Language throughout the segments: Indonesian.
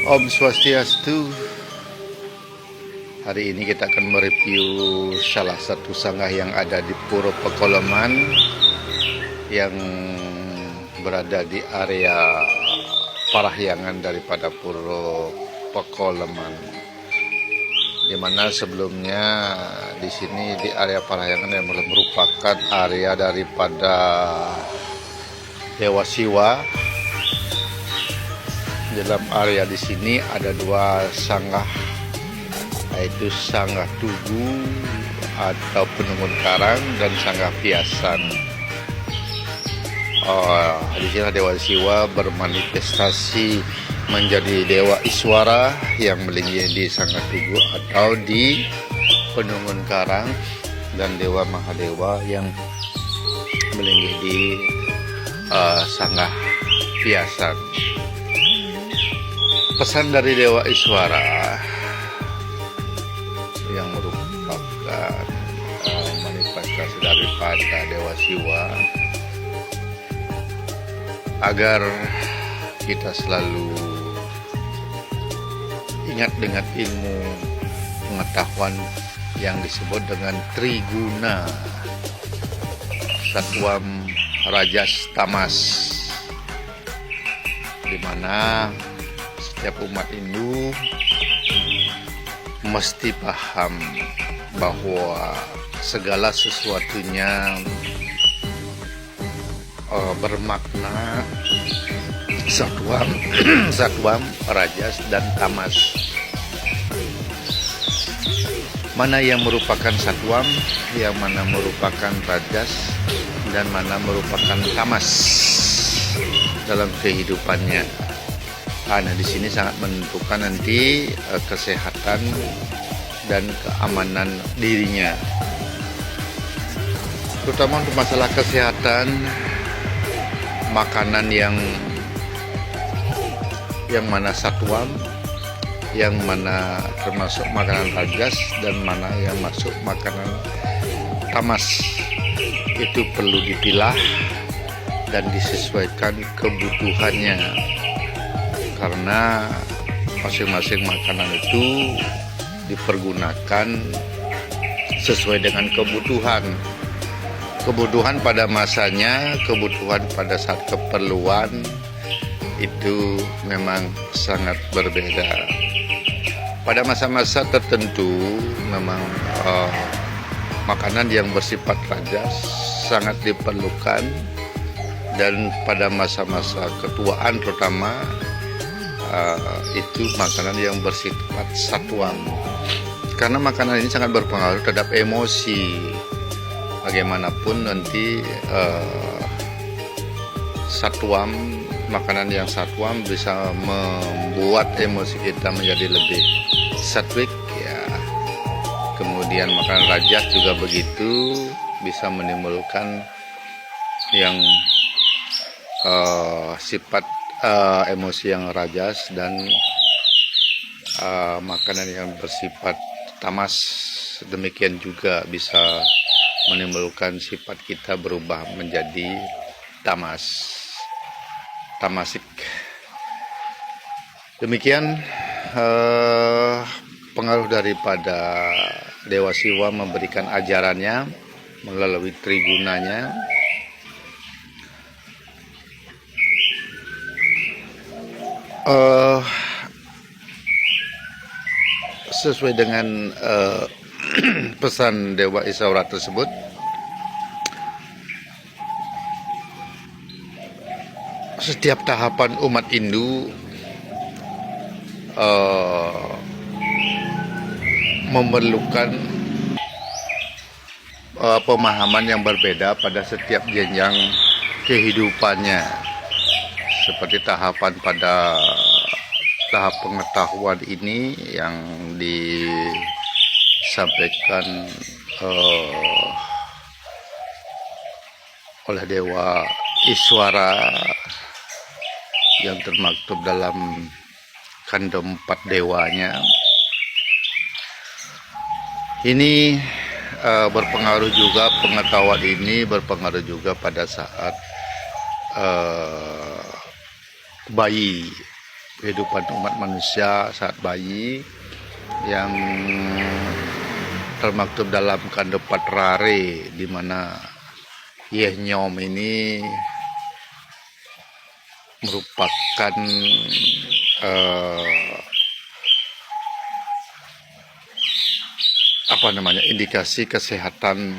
Om Swastiastu. Hari ini kita akan mereview salah satu sanggah yang ada di Puro Pekoleman yang berada di area parahyangan daripada Puro Pekoleman. Di mana sebelumnya di sini di area parahyangan yang merupakan area daripada Dewa Siwa. Dalam area di sini ada dua sanggah, yaitu sanggah tugu atau penunggun karang dan sanggah piasan. Di sini Dewa Siwa bermanifestasi menjadi Dewa Iswara yang melinggi di sanggah tugu atau di penunggun karang, dan Dewa Mahadewa yang melinggi di sanggah piasan. Pesan dari Dewa Iswara yang merupakan manifestasi daripada Dewa Siwa, agar kita selalu ingat dengan ilmu pengetahuan yang disebut dengan Triguna, Satwam, Rajas, Tamas, di mana setiap umat Hindu mesti paham bahwa segala sesuatunya bermakna Satwam, Satwam, Rajas, dan Tamas. Mana yang merupakan Satwam, yang mana merupakan Rajas, dan mana merupakan Tamas dalam kehidupannya. Nah, di sini sangat menentukan nanti kesehatan dan keamanan dirinya. Terutama untuk masalah kesehatan, makanan yang mana Satwam, yang mana termasuk makanan Rajas, dan mana yang masuk makanan Tamas, itu perlu dipilah dan disesuaikan kebutuhannya, karena masing-masing makanan itu dipergunakan sesuai dengan kebutuhan pada masanya, kebutuhan pada saat keperluan itu memang sangat berbeda. Pada masa-masa tertentu memang makanan yang bersifat rajas sangat diperlukan, dan pada masa-masa ketuaan terutama itu makanan yang bersifat Satwam, karena makanan ini sangat berpengaruh terhadap emosi. Bagaimanapun nanti Satwam, makanan yang Satwam bisa membuat emosi kita menjadi lebih satwik ya. Kemudian makanan Rajas juga begitu, bisa menimbulkan yang sifat emosi yang Rajas, dan makanan yang bersifat Tamas demikian juga bisa menimbulkan sifat kita berubah menjadi tamasik. Demikian pengaruh daripada Dewa Siwa memberikan ajarannya melalui Trigunanya. Sesuai dengan pesan Dewa Iswara tersebut, setiap tahapan umat Hindu memerlukan pemahaman yang berbeda pada setiap jenjang kehidupannya. Seperti tahapan pada tahap pengetahuan ini yang disampaikan oleh Dewa Iswara yang termaktub dalam kandom 4 dewanya. Ini berpengaruh juga, pengetahuan ini berpengaruh juga pada saat bayi kehidupan umat manusia saat bayi yang termaktub dalam Kande Patrare, di mana Yeh Nyom ini merupakan indikasi kesehatan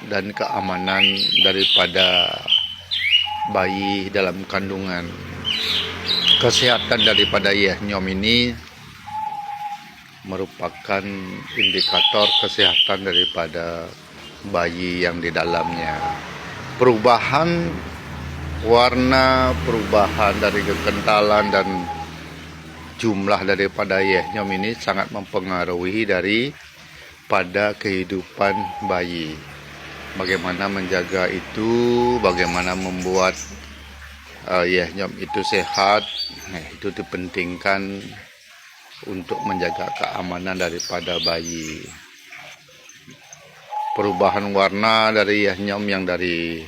dan keamanan daripada bayi dalam kandungan. Kesehatan daripada Yeh Nyom ini merupakan indikator kesehatan daripada bayi yang di dalamnya. Perubahan warna, perubahan dari kekentalan dan jumlah daripada Yeh Nyom ini sangat mempengaruhi pada kehidupan bayi. Bagaimana menjaga itu, bagaimana membuat Yeh Nyom itu sehat, itu dipentingkan untuk menjaga keamanan daripada bayi. Perubahan warna dari Yeh Nyom yang dari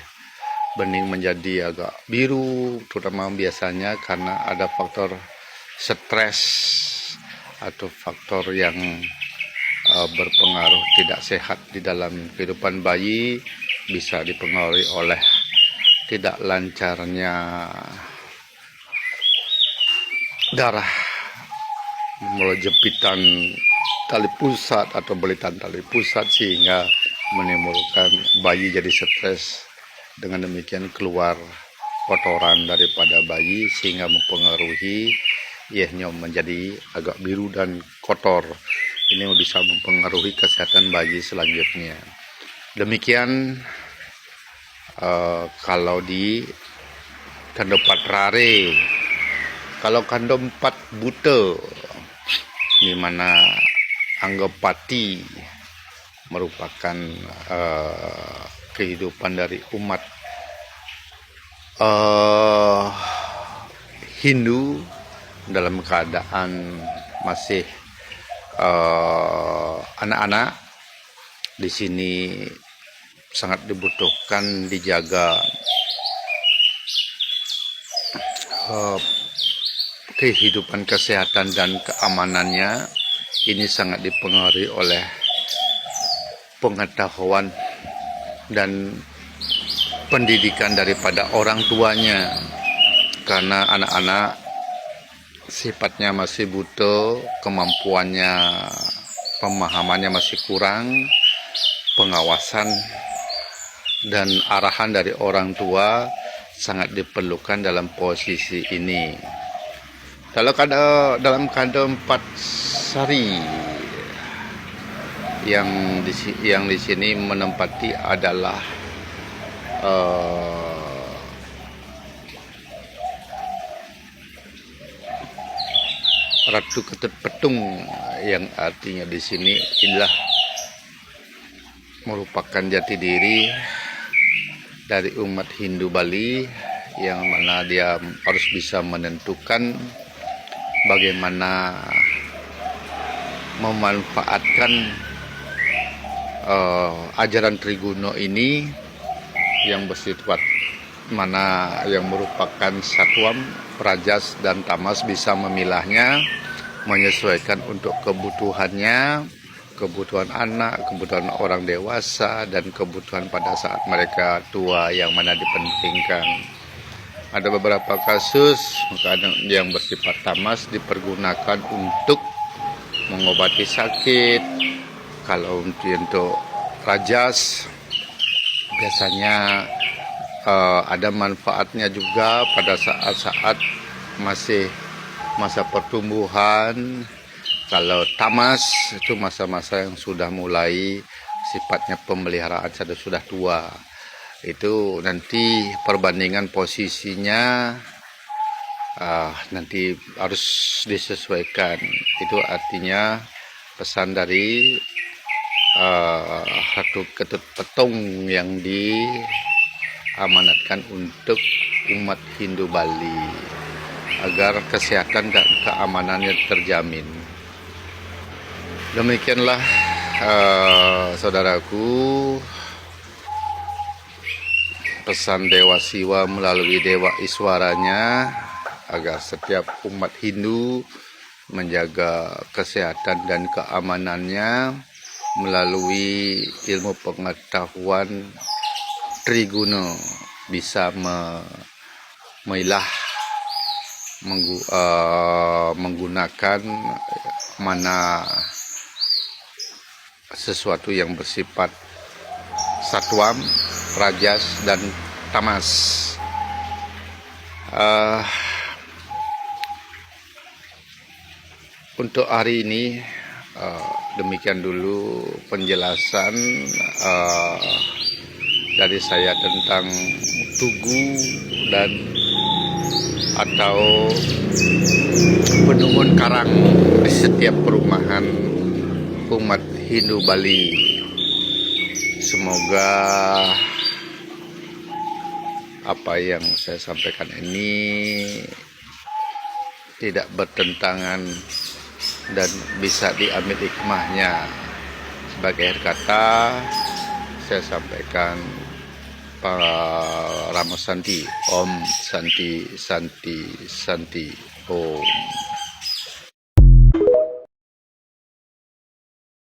bening menjadi agak biru, terutama biasanya karena ada faktor stres atau faktor yang berpengaruh tidak sehat di dalam kehidupan bayi, bisa dipengaruhi oleh tidak lancarnya darah melalui jempitan tali pusat atau belitan tali pusat, sehingga menimbulkan bayi jadi stres. Dengan demikian keluar kotoran daripada bayi sehingga mempengaruhi Yeh Nyom menjadi agak biru dan kotor. Ini bisa mempengaruhi kesehatan bayi selanjutnya. Demikian kalau di Kande Patrare. Kalau Kande Empat Buta, di mana Anggapati merupakan kehidupan dari umat Hindu dalam keadaan masih anak-anak. Di sini sangat dibutuhkan dijaga kehidupan kesehatan dan keamanannya. Ini sangat dipengaruhi oleh pengetahuan dan pendidikan daripada orang tuanya, karena anak-anak sifatnya masih buta, kemampuannya, pemahamannya masih kurang, pengawasan dan arahan dari orang tua sangat diperlukan dalam posisi ini. Kalau dalam Kande Empat Sari yang di sini menempati adalah Ratu Ketut Petung, yang artinya di sini inilah merupakan jati diri dari umat Hindu Bali, yang mana dia harus bisa menentukan bagaimana memanfaatkan ajaran Triguno ini yang bersifat mana yang merupakan satuan prajas dan tamas, bisa memilahnya, menyesuaikan untuk kebutuhannya, kebutuhan anak, kebutuhan orang dewasa, dan kebutuhan pada saat mereka tua yang mana dipentingkan. Ada beberapa kasus yang bersifat tamas dipergunakan untuk mengobati sakit. Kalau untuk rajas biasanya ada manfaatnya juga pada saat-saat masih masa pertumbuhan. Kalau tamas itu masa-masa yang sudah mulai sifatnya pemeliharaan, sudah tua. Itu nanti perbandingan posisinya nanti harus disesuaikan. Itu artinya pesan dari Ratu Ketut Petung yang diamanatkan untuk umat Hindu Bali agar kesehatan dan keamanannya terjamin. Demikianlah saudaraku, pesan Dewa Siwa melalui Dewa Iswaranya agar setiap umat Hindu menjaga kesehatan dan keamanannya melalui ilmu pengetahuan Triguna, bisa memilah menggunakan mana sesuatu yang bersifat satwam, rajas, dan tamas. Untuk hari ini demikian dulu penjelasan dari saya tentang tugu dan atau penungun karang di setiap perumahan umat Hindu Bali. Semoga apa yang saya sampaikan ini tidak bertentangan dan bisa diambil hikmahnya. Sebagai akhir kata, saya sampaikan Ramo Santi, Om Santi Santi Santi Om.